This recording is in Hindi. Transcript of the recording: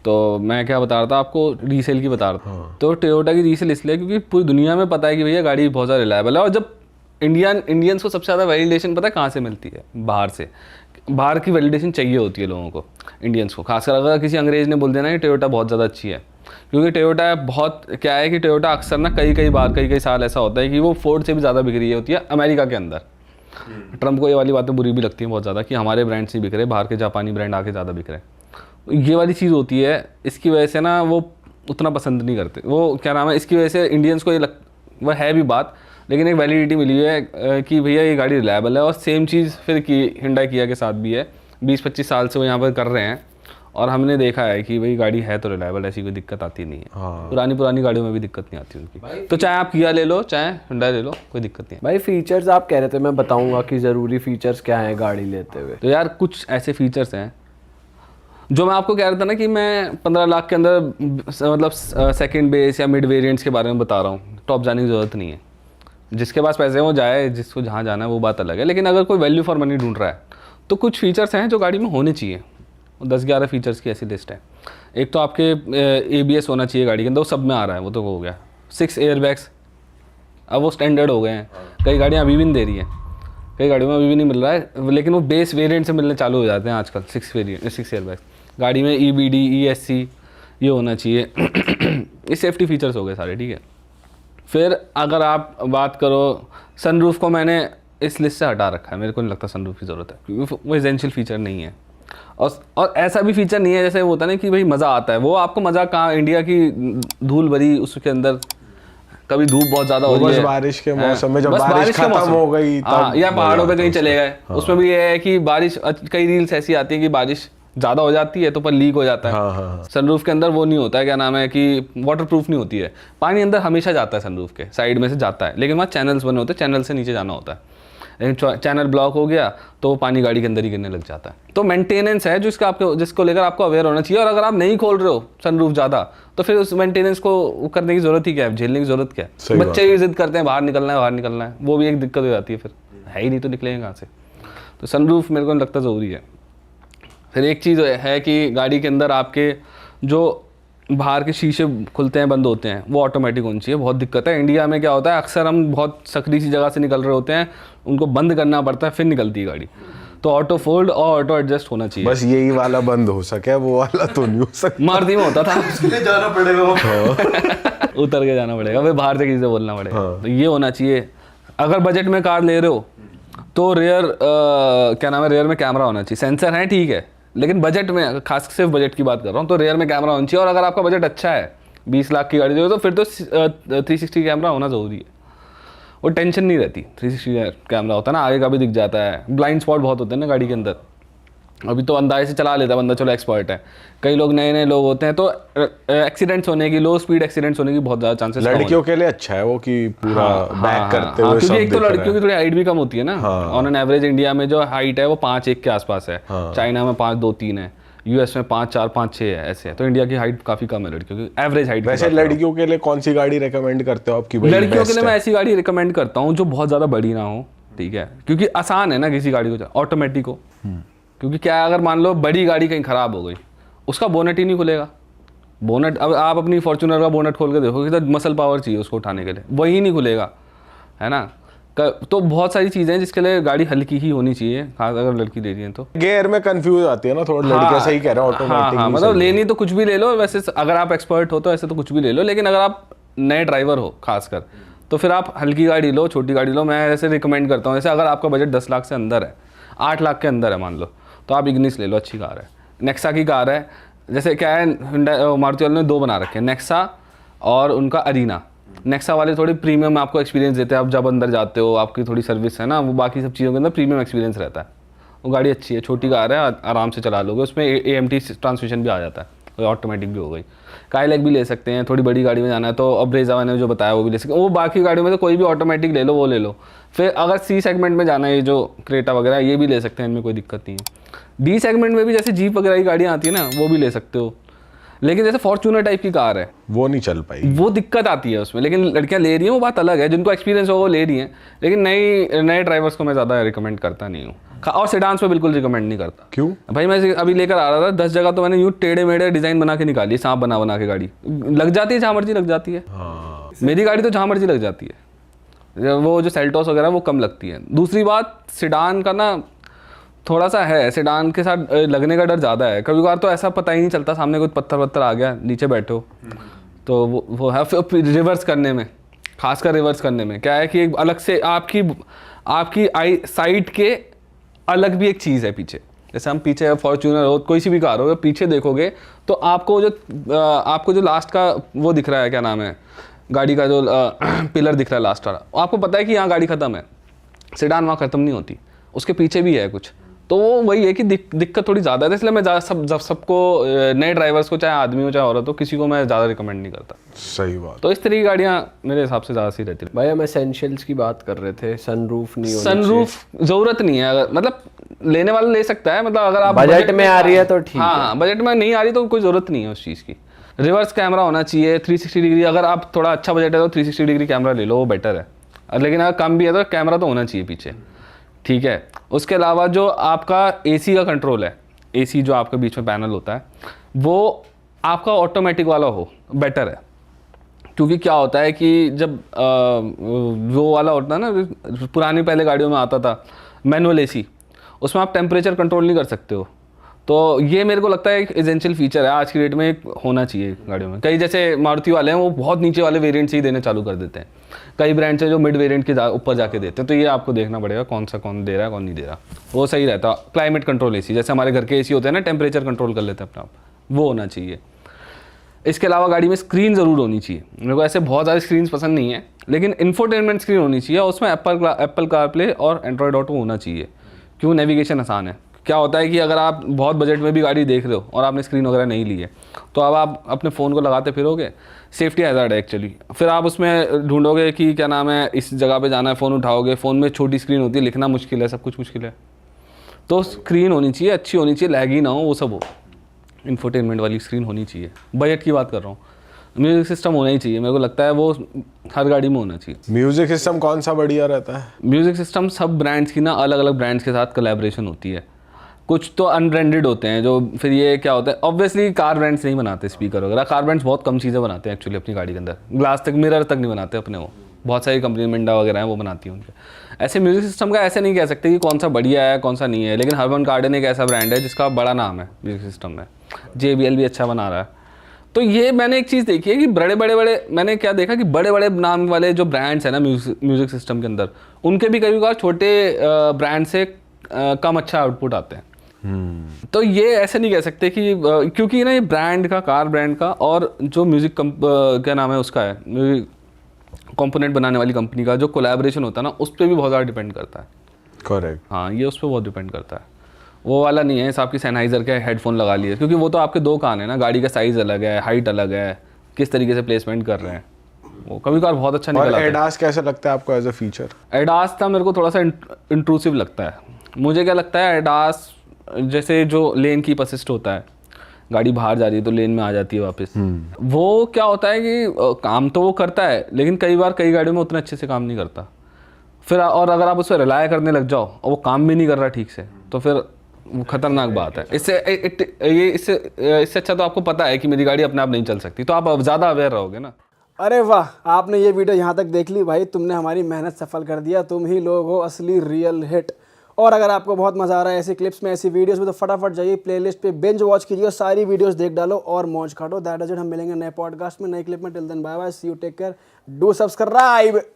तो मैं क्या बता रहा था आपको, रीसेल की बता रहा था। तो टोयोटा की रीसेल इसलिए क्योंकि पूरी दुनिया में पता है कि भैया गाड़ी बहुत ज़्यादा रिलायबल है। और जब इंडियंस को सबसे ज़्यादा वैलिडेशन पता है कहाँ से मिलती है? बाहर से। बाहर की वैलिडेशन चाहिए होती है लोगों को, इंडियंस को खासकर। अगर किसी अंग्रेज़ ने बोल देना कि टोयोटा बहुत ज़्यादा अच्छी है, क्योंकि टोयोटा बहुत क्या है कि टोयोटा अक्सर ना कई साल ऐसा होता है कि वो फोर्ड से भी ज़्यादा बिक रही होती है अमेरिका के अंदर। ट्रम्प को ये वाली बातें बुरी भी लगती हैं बहुत ज़्यादा कि हमारे ब्रांड से बिक रहे, बाहर के जापानी ब्रांड आके ज़्यादा बिक रहे। ये वाली चीज़ होती है, इसकी वजह से ना वो उतना पसंद नहीं करते। वो क्या नाम है, इसकी वजह से इंडियंस को ये वह है भी बात, लेकिन एक वैलिडिटी मिली है कि भैया ये गाड़ी रिलायबल है। और सेम चीज़ फिर की हिंडा किया के साथ भी है। 20-25 साल से वो यहाँ पर कर रहे हैं और हमने देखा है कि भाई गाड़ी है तो रिलायबल, ऐसी कोई दिक्कत आती नहीं है। हाँ। पुरानी गाड़ियों में भी दिक्कत नहीं आती उनकी। तो चाहे आप किया ले लो चाहे हिंडा ले लो, कोई दिक्कत नहीं है। भाई फीचर्स आप कह रहे थे, मैं बताऊंगा कि ज़रूरी फीचर्स क्या हैं गाड़ी लेते हुए। तो यार कुछ ऐसे फीचर्स हैं जो मैं आपको कह रहा था ना कि मैं 15 लाख के अंदर मतलब सेकंड बेस या मिड वेरिएंट्स के बारे में बता रहा हूँ। टॉप जाने की ज़रूरत नहीं है, जिसके पास पैसे हैं वो जाए, जिसको जहाँ जाना है वो बात अलग है। लेकिन अगर कोई वैल्यू फॉर मनी ढूंढ रहा है तो कुछ फीचर्स हैं जो गाड़ी में होने चाहिए। 10-11 फीचर्स की ऐसी लिस्ट है। एक तो आपके ABS होना चाहिए गाड़ी के अंदर, वो सब में आ रहा है, वो तो हो गया। 6 एयरबैग्स अब वो स्टैंडर्ड हो गए हैं। कई गाड़ियाँ अभी भी नहीं दे रही हैं, कई गाड़ियों में अभी भी नहीं मिल रहा है, लेकिन वो बेस वेरिएंट से मिलने चालू हो जाते हैं आजकल। 6 एयरबैग्स गाड़ी में, EBD ESC ये होना चाहिए। ये सेफ्टी फीचर्स हो गए सारे, ठीक है। फिर अगर आप बात करो सनरूफ को, मैंने इस लिस्ट से हटा रखा है, मेरे को नहीं लगता सनरूफ की ज़रूरत है, क्योंकि वो एसेंशियल फीचर नहीं है। और ऐसा भी फीचर नहीं है जैसे वो होता है ना कि भाई मज़ा आता है। वो आपको मज़ा कहाँ, इंडिया की धूल भरी उसके अंदर कभी धूप बहुत ज़्यादा हो रही है, बारिश के मौसम में जब बारिश खत्म हो गई तब, या पहाड़ों पे कहीं चले गए, उसमें भी ये है कि बारिश, कई रील्स ऐसी आती है कि बारिश ज़्यादा हो जाती है तो पर लीक हो जाता है। सनरूफ के अंदर वो नहीं होता है, क्या नाम है कि वाटर प्रूफ नहीं होती है। पानी अंदर हमेशा जाता है, सनरूफ के साइड में से जाता है, लेकिन वहाँ चैनल्स बने होते हैं, चैनल से नीचे जाना होता है। लेकिन चैनल ब्लॉक हो गया तो वो पानी गाड़ी के अंदर ही गिरने लग जाता है। तो मेंटेनेंस है जिसको लेकर आपको अवेयर होना चाहिए। और अगर आप नहीं खोल रहे हो सनरूफ ज़्यादा तो फिर उस मेंटेनेंस को करने की ज़रूरत ही क्या है, झेलने की ज़रूरत क्या है? बच्चे भी जिद करते हैं बाहर निकलना है, वो भी एक दिक्कत हो जाती है, फिर है ही नहीं तो निकलेंगे कहाँ से। तो सनरूफ मेरे को लगता ज़रूरी है। फिर एक चीज़ है कि गाड़ी के अंदर आपके जो बाहर के शीशे खुलते हैं बंद होते हैं वो ऑटोमेटिक होनी चाहिए। बहुत दिक्कत है इंडिया में, क्या होता है अक्सर हम बहुत सकरी सी जगह से निकल रहे होते हैं, उनको बंद करना पड़ता है फिर निकलती है गाड़ी। तो ऑटो फोल्ड और ऑटो एडजस्ट होना चाहिए। बस यही वाला बंद हो सके, वो वाला तो नहीं हो सकता। मारुति में होता था जाना पड़ेगा वो। उतर के जाना पड़ेगा, फिर बाहर से किसी से बोलना पड़ेगा। तो ये होना चाहिए। अगर बजट में कार ले रहे हो तो रेयर क्या नाम है, रेयर में कैमरा होना चाहिए। सेंसर है ठीक है, लेकिन बजट में, खास सिर्फ बजट की बात कर रहा हूँ, तो रेयर में कैमरा होना चाहिए। और अगर आपका बजट अच्छा है, 20 लाख की गाड़ी जो है, तो फिर तो 360 कैमरा होना ज़रूरी है। वो टेंशन नहीं रहती, 360 कैमरा होता है ना, आगे का भी दिख जाता है। ब्लाइंड स्पॉट बहुत होते हैं ना गाड़ी के अंदर। अभी तो अंदाजे से चला लेता है बंदा, चलो एक्सपर्ट है। कई लोग नए लोग होते हैं तो एक्सीडेंट्स होने की, लो स्पीड एक्सीडेंट्स होने की बहुत ज़्यादा चांसेस। लड़कियों के लिए अच्छा है वो कि पूरा बैक करते हुए, क्योंकि एक तो लड़कियों की थोड़ी हाइट भी कम होती है ना। ऑन एन एवरेज इंडिया में जो हाइट है वो 5'1" के आसपास है। चाइना में 5'2'3" है, US में 5'4", 5'6" है, ऐसे है। तो इंडिया की हाइट काफ़ी कम है लड़कियों की, एवरेज हाइट। वैसे लड़कियों के लिए कौन सी गाड़ी रेकमेंड करते हो आपकी? लड़कियों के लिए मैं ऐसी गाड़ी रिकमेंड करता हूँ जो बहुत ज़्यादा बड़ी ना हो, ठीक है, क्योंकि आसान है ना किसी गाड़ी को, ऑटोमेटिक हो। क्योंकि क्या है, अगर मान लो बड़ी गाड़ी कहीं ख़राब हो गई, उसका बोनट ही नहीं खुलेगा। बोनट, अब आप अपनी फॉर्च्यूनर का बोनट खोल के देखो, तो मसल पावर चाहिए उसको उठाने के लिए, वही नहीं खुलेगा, है ना। तो बहुत सारी चीज़ें हैं जिसके लिए गाड़ी हल्की ही होनी चाहिए, खास अगर लड़की ले रही है तो। गियर में कंफ्यूज आती है ना थोड़ा, लड़कियां सही कह रहे हैं, ऑटोमेटिक। हाँ, मतलब लेनी तो कुछ भी ले लो वैसे, अगर आप एक्सपर्ट हो तो ऐसे तो कुछ भी ले लो, लेकिन अगर आप नए ड्राइवर हो खासकर, तो फिर आप हल्की गाड़ी लो, छोटी गाड़ी लो। मैं ऐसे रिकमेंड करता हूँ, जैसे अगर आपका बजट 10 लाख से अंदर है, 8 लाख के अंदर है मान लो, तो आप इग्निस ले लो, अच्छी कार है। नेक्सा की कार है, जैसे क्या है, मारुति वालों ने 2 बना रखे हैं, नेक्सा और उनका अरीना। नेक्सा वाले थोड़ी प्रीमियम आपको एक्सपीरियंस देते हैं, आप जब अंदर जाते हो आपकी थोड़ी सर्विस है ना, वो बाकी सब चीज़ों के अंदर प्रीमियम एक्सपीरियंस रहता है। वो गाड़ी अच्छी है, छोटी कार है, आराम से चला लोगे। उसमें AMT ट्रांसमिशन भी आ जाता है, ऑटोमेटिक भी हो गई। काइलैक भी ले सकते हैं, थोड़ी बड़ी गाड़ी में जाना है तो अब रेजा ने जो बताया वो भी ले सकते हैं। वो बाकी गाड़ियों में तो कोई भी ऑटोमेटिक ले लो, वो ले लो। फिर अगर C सेगमेंट में जाना है, ये जो क्रेटा वगैरह ये भी ले सकते हैं, इनमें कोई दिक्कत नहीं है। D सेगमेंट में भी जैसे जीप वगैरह की गाड़ियाँ आती है ना, वो भी ले सकते हो। लेकिन जैसे फॉर्च्यूनर टाइप की कार है, वो नहीं चल पाई। वो दिक्कत आती है उसमें। लेकिन लड़कियां ले रही हैं वो बात अलग है, जिनको एक्सपीरियंस हो वो ले रही हैं। लेकिन नए ड्राइवर्स को मैं ज़्यादा रिकमेंड करता नहीं हूँ, और सेडान्स पे बिल्कुल रिकमेंड नहीं करता। क्यों भाई मैं अभी लेकर आ रहा था 10 जगह तो मैंने यूँ टेढ़े मेढ़े डिज़ाइन बना के निकाली, सांप बना बना के। गाड़ी लग जाती है जहाँ मर्जी लग जाती है। मेरी गाड़ी तो जहाँ मर्जी लग जाती है, वो जो सेल्टोस वगैरह वो कम लगती है। दूसरी बात, सेडान का ना थोड़ा सा है, सेडान के साथ लगने का डर ज़्यादा है। कभी कभार तो ऐसा पता ही नहीं चलता, सामने कोई पत्थर आ गया, नीचे बैठो तो वो है। फिर रिवर्स करने में, खासकर रिवर्स करने में क्या है कि एक अलग से आपकी आई साइड के अलग भी एक चीज़ है पीछे। जैसे हम पीछे फॉर्च्यूनर हो, कोई सी भी कार हो, पीछे देखोगे तो आपको जो लास्ट का वो दिख रहा है, क्या नाम है, गाड़ी का जो पिलर दिख रहा है लास्ट वाला, आपको पता है कि यहाँ गाड़ी ख़त्म है। सेडान वहाँ ख़त्म नहीं होती, उसके पीछे भी है कुछ। तो वो वही है कि दिक्कत थोड़ी ज़्यादा है। इसलिए मैं सबको नए ड्राइवर्स को, चाहे आदमी हो चाहे औरत हो, किसी को मैं ज़्यादा रिकमेंड नहीं करता। सही बात। तो इस तरह की गाड़ियाँ मेरे हिसाब से ज़्यादा सही रहती है। भाई हम एसेंशियल्स की बात कर रहे थे, सनरूफ नहीं होनी सनरूफ ज़रूरत नहीं है, अगर मतलब लेने वाला ले सकता है, मतलब अगर आप बजट में आ रही है तो ठीक है। हाँ, बजट में नहीं आ रही तो कोई ज़रूरत नहीं है उस चीज़ की। रिवर्स कैमरा होना चाहिए 360 डिग्री। अगर आप थोड़ा अच्छा बजट है तो 360 डिग्री कैमरा ले लो, वो बेटर है। लेकिन अगर कम भी है तो कैमरा तो होना चाहिए पीछे, ठीक है। उसके अलावा जो आपका एसी का कंट्रोल है, एसी जो आपका बीच में पैनल होता है, वो आपका ऑटोमेटिक वाला हो, बेटर है। क्योंकि क्या होता है कि जब वो वाला होता है ना, पुरानी पहले गाड़ियों में आता था मैनुअल एसी, उसमें आप टेम्परेचर कंट्रोल नहीं कर सकते हो। तो ये मेरे को लगता है एक एसेंशियल फीचर है आज की डेट में, एक होना चाहिए गाड़ियों में। कई जैसे मारुति वाले हैं वो बहुत नीचे वाले वेरिएंट से ही देने चालू कर देते हैं। कई ब्रांड्स हैं जो मिड वेरिएंट के ऊपर जाके देते हैं। तो ये आपको देखना पड़ेगा कौन दे रहा है कौन नहीं दे रहा, वो सही रहता। क्लाइमेट कंट्रोल एसी, जैसे हमारे घर के एसी होते हैं ना, टेम्परेचर कंट्रोल कर लेते हैं अपना आप, वो होना चाहिए। इसके अलावा गाड़ी में स्क्रीन ज़रूर होनी चाहिए। मेरे को ऐसे बहुत सारी स्क्रीन पसंद नहीं है, लेकिन इन्फोटेनमेंट स्क्रीन होनी चाहिए। उसमें एप्पल कारप्ले और एंड्रॉयड ऑटो होना चाहिए। क्यों? नेविगेशन आसान है। क्या होता है कि अगर आप बहुत बजट में भी गाड़ी देख रहे हो और आपने स्क्रीन वगैरह नहीं ली है, तो अब आप अपने फ़ोन को लगाते फिरोगे, सेफ्टी हैज़ार्ड है एक्चुअली। फिर आप उसमें ढूंढोगे कि क्या नाम है, इस जगह पे जाना है, फ़ोन उठाओगे, फ़ोन में छोटी स्क्रीन होती है, लिखना मुश्किल है, सब कुछ मुश्किल है। तो स्क्रीन होनी चाहिए, अच्छी होनी चाहिए, लैगी ना हो, वो सब हो। इंफोटेनमेंट वाली स्क्रीन होनी चाहिए। बजट की बात कर रहा हूँ। म्यूज़िक सिस्टम होना ही चाहिए, मेरे को लगता है वो हर गाड़ी में होना चाहिए। म्यूजिक सिस्टम कौन सा बढ़िया रहता है? म्यूज़िक सिस्टम सब ब्रांड्स की ना अलग अलग ब्रांड्स के साथ कोलैबोरेशन होती है। कुछ तो अनब्रांडेड होते हैं, जो फिर ये क्या होता है, ऑब्वियसली कार ब्रांड्स नहीं बनाते स्पीकर वगैरह। कार ब्रांड्स बहुत कम चीज़ें बनाते हैं एक्चुअली अपनी गाड़ी के अंदर, ग्लास तक, मिरर तक नहीं बनाते अपने। वो बहुत सारी कंपनी, मिंडा वगैरह हैं, वो बनाती हैं उनके। ऐसे म्यूज़िक सिस्टम का ऐसे नहीं कह सकते कि कौन सा बढ़िया है कौन सा नहीं है। लेकिन हर्मन कार्डन एक ऐसा ब्रांड है जिसका बड़ा नाम है म्यूज़िक सिस्टम में। JBL भी अच्छा बना रहा है। तो ये मैंने एक चीज़ देखी है कि बड़े मैंने क्या देखा कि बड़े बड़े नाम वाले जो ब्रांड्स हैं ना म्यूज़िक सिस्टम के अंदर, उनके भी कभी कभार छोटे ब्रांड से कम अच्छा आउटपुट आते हैं। तो ये ऐसे नहीं कह सकते कि क्योंकि ना ये ब्रांड का, कार ब्रांड का, और जो म्यूज़िक क्या नाम है उसका है, कंपोनेंट बनाने वाली कंपनी का जो कोलैबोरेशन होता है ना, उस पर भी बहुत ज़्यादा डिपेंड करता है। करेक्ट। हाँ, ये उस पर बहुत डिपेंड करता है। वो वाला नहीं है आपकी सैनहाइजर के हेडफोन लगा लिए, क्योंकि वो तो आपके दो कान है ना, गाड़ी का साइज़ अलग है, हाइट अलग है, किस तरीके से प्लेसमेंट कर रहे हैं, वो कभी कभार बहुत अच्छा निकल आता है। एडास कैसा लगता है आपको एज अ फीचर? एडास था मेरे को थोड़ा सा इंट्रूसिव लगता है। मुझे क्या लगता है, एडास जैसे जो लेन कीप असिस्ट होता है, गाड़ी बाहर जा रही है तो लेन में आ जाती है वापस, वो क्या होता है कि काम तो वो करता है, लेकिन कई बार कई गाड़ियों में उतना अच्छे से काम नहीं करता। फिर और अगर आप उस पर रिलाय करने लग जाओ और वो काम भी नहीं कर रहा ठीक से, तो फिर वो खतरनाक बात है। इससे अच्छा तो आपको पता है कि मेरी गाड़ी अपने आप नहीं चल सकती, तो आप ज़्यादा अवेयर रहोगे ना। अरे वाह, आपने ये वीडियो यहाँ तक देख ली भाई, तुमने हमारी मेहनत सफल कर दिया। तुम ही लोग हो असली रियल हिट। और अगर आपको बहुत मज़ा आ रहा है ऐसी क्लिप्स में, ऐसी वीडियोस में, तो फटाफट जाइए प्लेलिस्ट पे, बिंज वॉच कीजिए, सारी वीडियोस देख डालो और मौज काटो। That is it. हम मिलेंगे नए पॉडकास्ट में, नए क्लिप में। Till then bye bye, see you, take care, do subscribe.